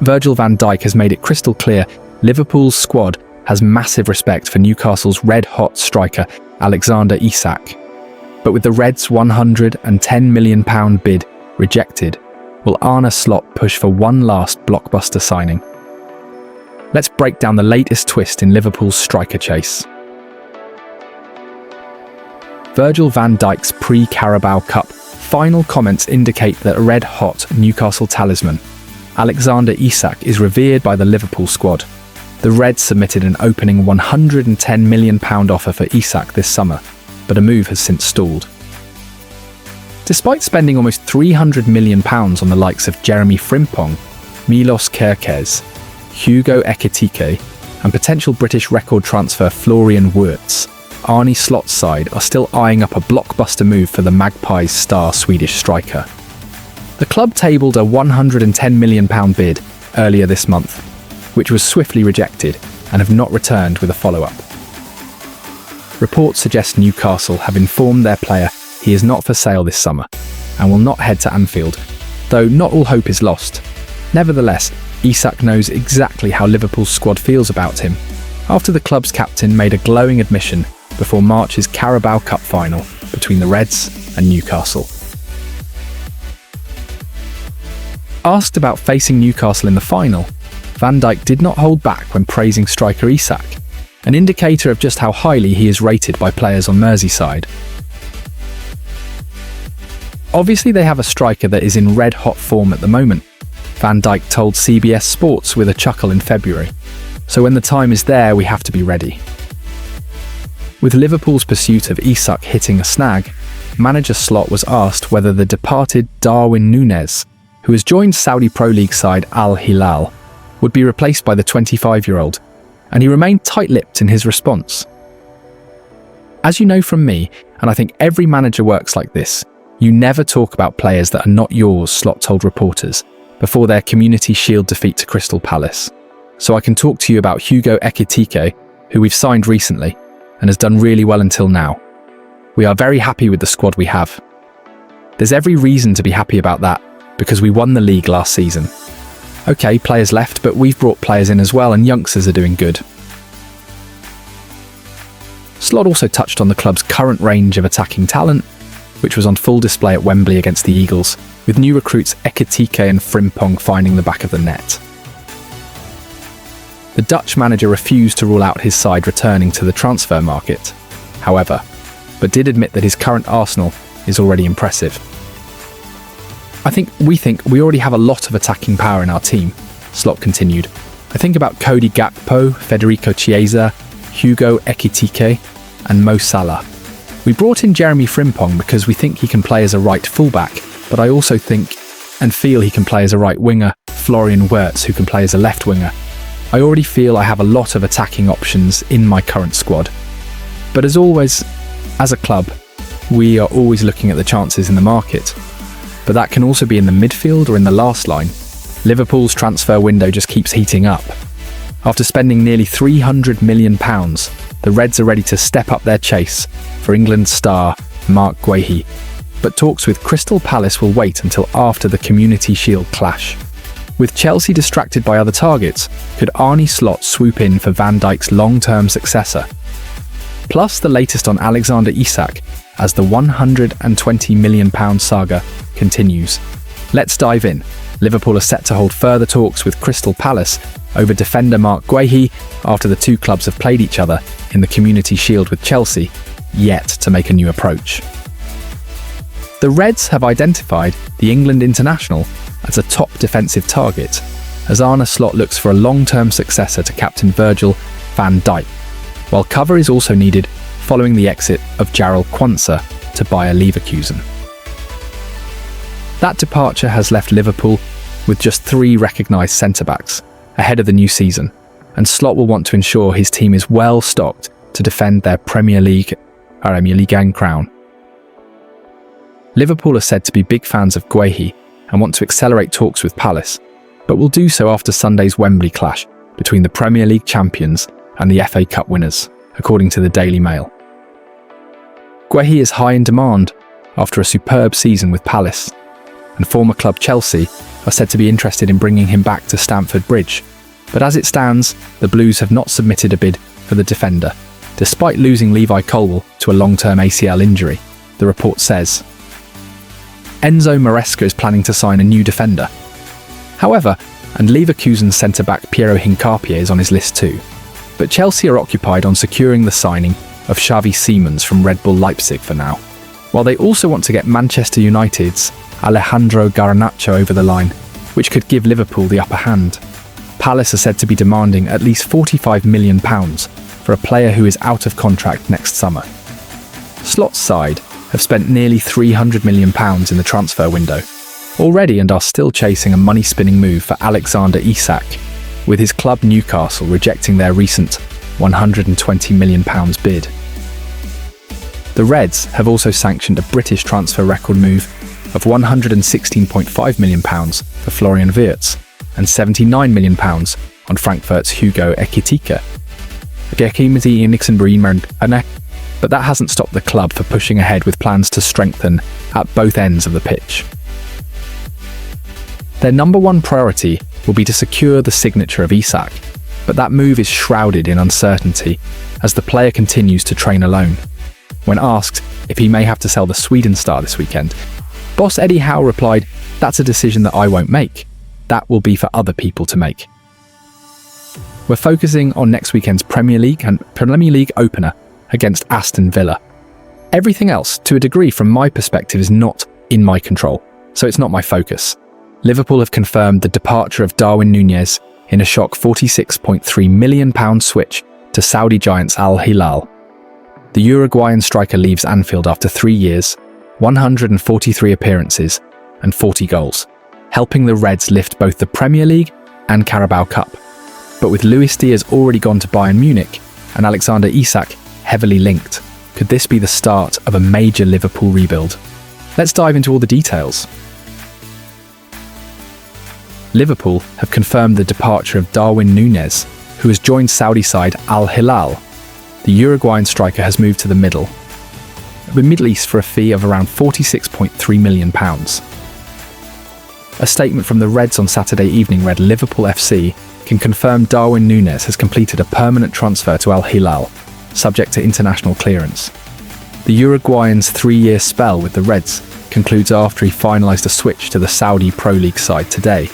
Virgil van Dijk has made it crystal clear Liverpool's squad has massive respect for Newcastle's red-hot striker Alexander Isak. But with the Reds' £110 million bid rejected, will Arne Slot push for one last blockbuster signing? Let's break down the latest twist in Liverpool's striker chase. Virgil van Dijk's pre-Carabao Cup final comments indicate that a red-hot Newcastle talisman, Alexander Isak, is revered by the Liverpool squad. The Reds submitted an opening £110 million offer for Isak this summer, but a move has since stalled. Despite spending almost £300 million on the likes of Jeremy Frimpong, Milos Kerkez, Hugo Ekitike, and potential British record transfer Florian Wirtz, Arne Slot's side are still eyeing up a blockbuster move for the Magpies' star Swedish striker. The club tabled a £110 million bid earlier this month, which was swiftly rejected and have not returned with a follow-up. Reports suggest Newcastle have informed their player he is not for sale this summer and will not head to Anfield, though not all hope is lost. Nevertheless, Isak knows exactly how Liverpool's squad feels about him, after the club's captain made a glowing admission before March's Carabao Cup final between the Reds and Newcastle. Asked about facing Newcastle in the final, Van Dijk did not hold back when praising striker Isak, an indicator of just how highly he is rated by players on Merseyside. Obviously they have a striker that is in red-hot form at the moment, Van Dijk told CBS Sports with a chuckle in February. So when the time is there, we have to be ready. With Liverpool's pursuit of Isak hitting a snag, manager Slot was asked whether the departed Darwin Nunez, who has joined Saudi Pro League side Al Hilal, would be replaced by the 25-year-old, and he remained tight-lipped in his response. As you know from me, and I think every manager works like this, you never talk about players that are not yours, Slot told reporters, before their Community Shield defeat to Crystal Palace. So I can talk to you about Hugo Ekitike, who we've signed recently, and has done really well until now. We are very happy with the squad we have. There's every reason to be happy about that, because we won the league last season. Okay, players left, but we've brought players in as well, and youngsters are doing good. Slot also touched on the club's current range of attacking talent, which was on full display at Wembley against the Eagles, with new recruits Ekitike and Frimpong finding the back of the net. The Dutch manager refused to rule out his side returning to the transfer market, however, but did admit that his current arsenal is already impressive. We think we already have a lot of attacking power in our team, Slot continued. I think about Cody Gakpo, Federico Chiesa, Hugo Ekitike, and Mo Salah. We brought in Jeremy Frimpong because we think he can play as a right fullback, but I also think and feel he can play as a right winger, Florian Wirtz, who can play as a left winger. I already feel I have a lot of attacking options in my current squad. But as always, as a club, we are always looking at the chances in the market. But that can also be in the midfield or in the last line. Liverpool's transfer window just keeps heating up. After spending nearly £300 million, the Reds are ready to step up their chase for England's star Mark Guehi. But talks with Crystal Palace will wait until after the Community Shield clash. With Chelsea distracted by other targets, could Arne Slot swoop in for Van Dijk's long-term successor? Plus the latest on Alexander Isak as the £120 million saga continues. Let's dive in. Liverpool are set to hold further talks with Crystal Palace over defender Mark Guehi after the two clubs have played each other in the Community Shield with Chelsea, yet to make a new approach. The Reds have identified the England international as a top defensive target, as Arne Slot looks for a long-term successor to captain Virgil van Dijk, while cover is also needed following the exit of Jarell Quansah to Bayer Leverkusen. That departure has left Liverpool with just 3 recognised centre-backs ahead of the new season, and Slot will want to ensure his team is well stocked to defend their Premier League crown. Liverpool are said to be big fans of Guehi and want to accelerate talks with Palace, but will do so after Sunday's Wembley clash between the Premier League champions and the FA Cup winners, according to the Daily Mail. Guehi is high in demand after a superb season with Palace, and former club Chelsea are said to be interested in bringing him back to Stamford Bridge. But as it stands, the Blues have not submitted a bid for the defender, despite losing Levi Colwill to a long-term ACL injury, the report says. Enzo Maresca is planning to sign a new defender. However, and Leverkusen centre-back Piero Hincapié is on his list too. But Chelsea are occupied on securing the signing of Xavi Simons from Red Bull Leipzig for now, while they also want to get Manchester United's Alejandro Garnacho over the line, which could give Liverpool the upper hand. Palace are said to be demanding at least £45 million for a player who is out of contract next summer. Slot's side have spent nearly £300 million in the transfer window already and are still chasing a money-spinning move for Alexander Isak, with his club Newcastle rejecting their recent £120 million bid. The Reds have also sanctioned a British transfer record move of £116.5 million for Florian Wirtz and £79 million on Frankfurt's Hugo Ekitike. But that hasn't stopped the club for pushing ahead with plans to strengthen at both ends of the pitch. Their number one priority will be to secure the signature of Isak, but that move is shrouded in uncertainty as the player continues to train alone. When asked if he may have to sell the Sweden star this weekend, boss Eddie Howe replied, "That's a decision that I won't make. That will be for other people to make." We're focusing on next weekend's Premier League opener against Aston Villa. Everything else, to a degree from my perspective, is not in my control, so it's not my focus. Liverpool have confirmed the departure of Darwin Nunez in a shock £46.3 million switch to Saudi giants Al Hilal. The Uruguayan striker leaves Anfield after 3 years, 143 appearances and 40 goals, helping the Reds lift both the Premier League and Carabao Cup. But with Luis Diaz already gone to Bayern Munich and Alexander Isak heavily linked, could this be the start of a major Liverpool rebuild? Let's dive into all the details. Liverpool have confirmed the departure of Darwin Nunez, who has joined Saudi side Al Hilal. The Uruguayan striker has moved to the Middle East for a fee of around £46.3 million. A statement from the Reds on Saturday evening read, "Liverpool FC can confirm Darwin Nunez has completed a permanent transfer to Al Hilal, subject to international clearance." The Uruguayan's 3-year spell with the Reds concludes after he finalised a switch to the Saudi Pro League side today.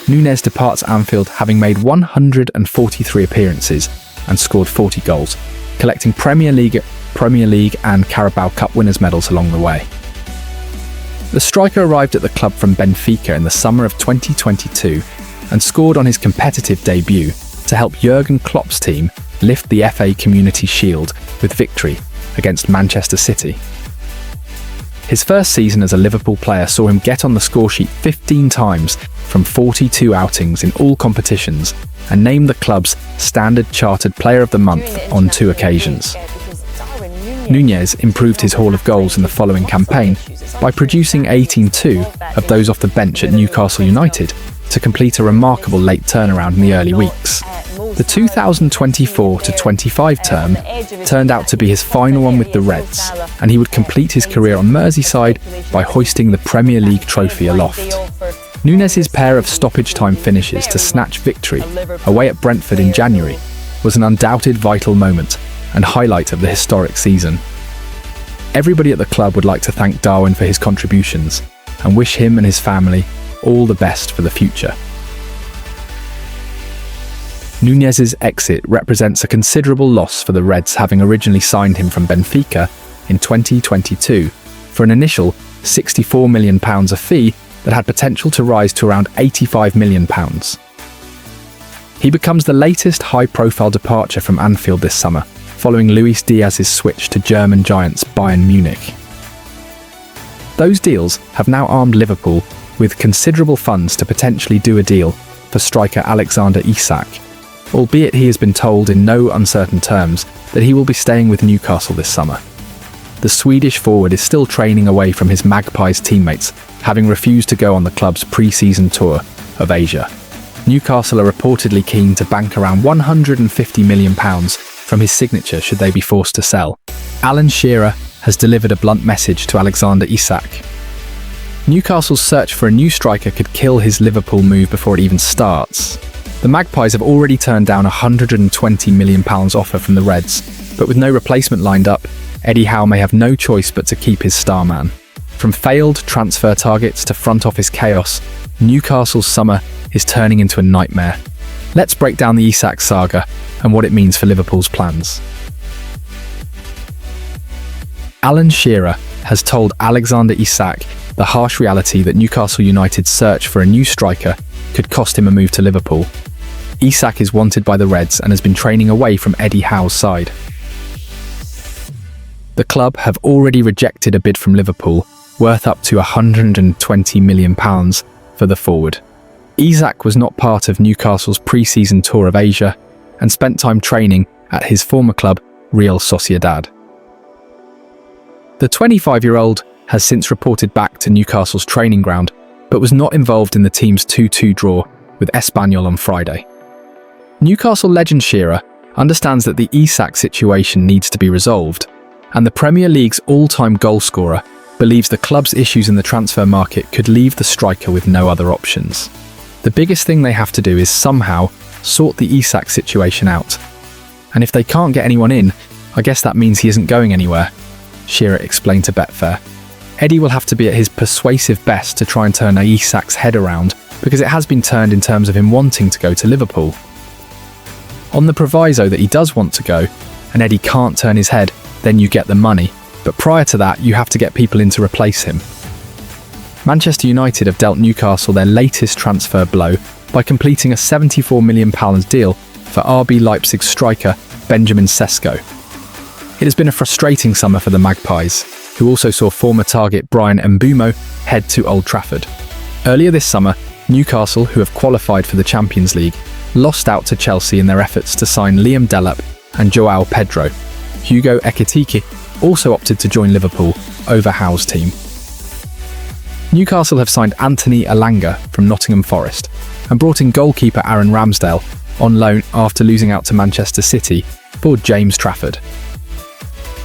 Nunez departs Anfield having made 143 appearances and scored 40 goals, collecting Premier League and Carabao Cup winners' medals along the way. The striker arrived at the club from Benfica in the summer of 2022 and scored on his competitive debut to help Jurgen Klopp's team lift the FA Community Shield with victory against Manchester City. His first season as a Liverpool player saw him get on the scoresheet 15 times from 42 outings in all competitions and named the club's Standard Chartered Player of the Month on 2 occasions. Nunez improved his haul of goals in the following campaign by producing 18 of those off the bench at Newcastle United to complete a remarkable late turnaround in the early weeks. The 2024-25 term turned out to be his final one with the Reds, and he would complete his career on Merseyside by hoisting the Premier League trophy aloft. Nunez's pair of stoppage-time finishes to snatch victory away at Brentford in January was an undoubted vital moment and highlight of the historic season. Everybody at the club would like to thank Darwin for his contributions and wish him and his family all the best for the future. Nunez's exit represents a considerable loss for the Reds, having originally signed him from Benfica in 2022 for an initial £64 million a fee that had potential to rise to around £85 million. He becomes the latest high-profile departure from Anfield this summer, following Luis Diaz's switch to German giants Bayern Munich. Those deals have now armed Liverpool with considerable funds to potentially do a deal for striker Alexander Isak, albeit he has been told in no uncertain terms that he will be staying with Newcastle this summer. The Swedish forward is still training away from his Magpies teammates, having refused to go on the club's pre-season tour of Asia. Newcastle are reportedly keen to bank around £150 million from his signature should they be forced to sell. Alan Shearer has delivered a blunt message to Alexander Isak. Newcastle's search for a new striker could kill his Liverpool move before it even starts. The Magpies have already turned down a £120 million offer from the Reds, but with no replacement lined up, Eddie Howe may have no choice but to keep his star man. From failed transfer targets to front office chaos, Newcastle's summer is turning into a nightmare. Let's break down the Isak saga and what it means for Liverpool's plans. Alan Shearer has told Alexander Isak the harsh reality that Newcastle United's search for a new striker could cost him a move to Liverpool. Isak is wanted by the Reds and has been training away from Eddie Howe's side. The club have already rejected a bid from Liverpool worth up to £120 million for the forward. Isak was not part of Newcastle's pre-season tour of Asia and spent time training at his former club, Real Sociedad. The 25-year-old has since reported back to Newcastle's training ground, but was not involved in the team's 2-2 draw with Espanyol on Friday. Newcastle legend Shearer understands that the Isak situation needs to be resolved, and the Premier League's all-time goalscorer believes the club's issues in the transfer market could leave the striker with no other options. The biggest thing they have to do is somehow sort the Isak situation out. And if they can't get anyone in, I guess that means he isn't going anywhere, Shearer explained to Betfair. Eddie will have to be at his persuasive best to try and turn Isak's head around, because it has been turned in terms of him wanting to go to Liverpool. On the proviso that he does want to go, and Eddie can't turn his head, then you get the money, but prior to that you have to get people in to replace him. Manchester United have dealt Newcastle their latest transfer blow by completing a £74 million deal for RB Leipzig striker Benjamin Sesko. It has been a frustrating summer for the Magpies, who also saw former target Brian Mbeumo head to Old Trafford. Earlier this summer, Newcastle, who have qualified for the Champions League, lost out to Chelsea in their efforts to sign Liam Delap and João Pedro. Hugo Ekitike also opted to join Liverpool over Howe's team. Newcastle have signed Anthony Elanga from Nottingham Forest and brought in goalkeeper Aaron Ramsdale on loan after losing out to Manchester City for James Trafford.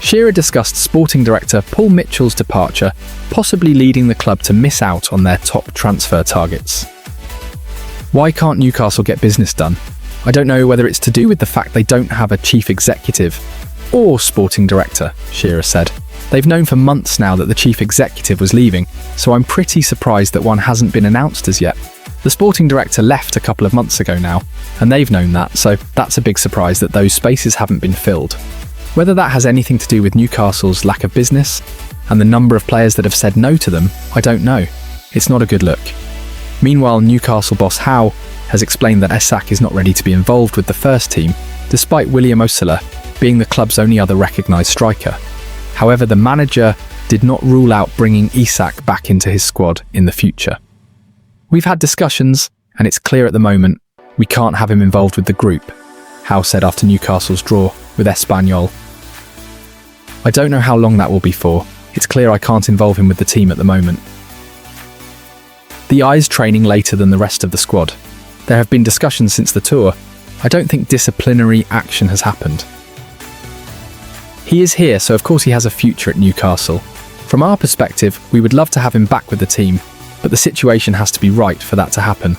Shearer discussed sporting director Paul Mitchell's departure, possibly leading the club to miss out on their top transfer targets. Why can't Newcastle get business done? I don't know whether it's to do with the fact they don't have a chief executive or sporting director, Shearer said. They've known for months now that the chief executive was leaving, so I'm pretty surprised that one hasn't been announced as yet. The sporting director left a couple of months ago now, and they've known that, so that's a big surprise that those spaces haven't been filled. Whether that has anything to do with Newcastle's lack of business and the number of players that have said no to them, I don't know. It's not a good look. Meanwhile, Newcastle boss Howe has explained that Isak is not ready to be involved with the first team, despite William Osula being the club's only other recognised striker. However, the manager did not rule out bringing Isak back into his squad in the future. We've had discussions, and it's clear at the moment we can't have him involved with the group, Howe said after Newcastle's draw with Espanyol. I don't know how long that will be for. It's clear I can't involve him with the team at the moment. The Eye's training later than the rest of the squad. There have been discussions since the tour. I don't think disciplinary action has happened. He is here, so of course he has a future at Newcastle. From our perspective, we would love to have him back with the team, but the situation has to be right for that to happen.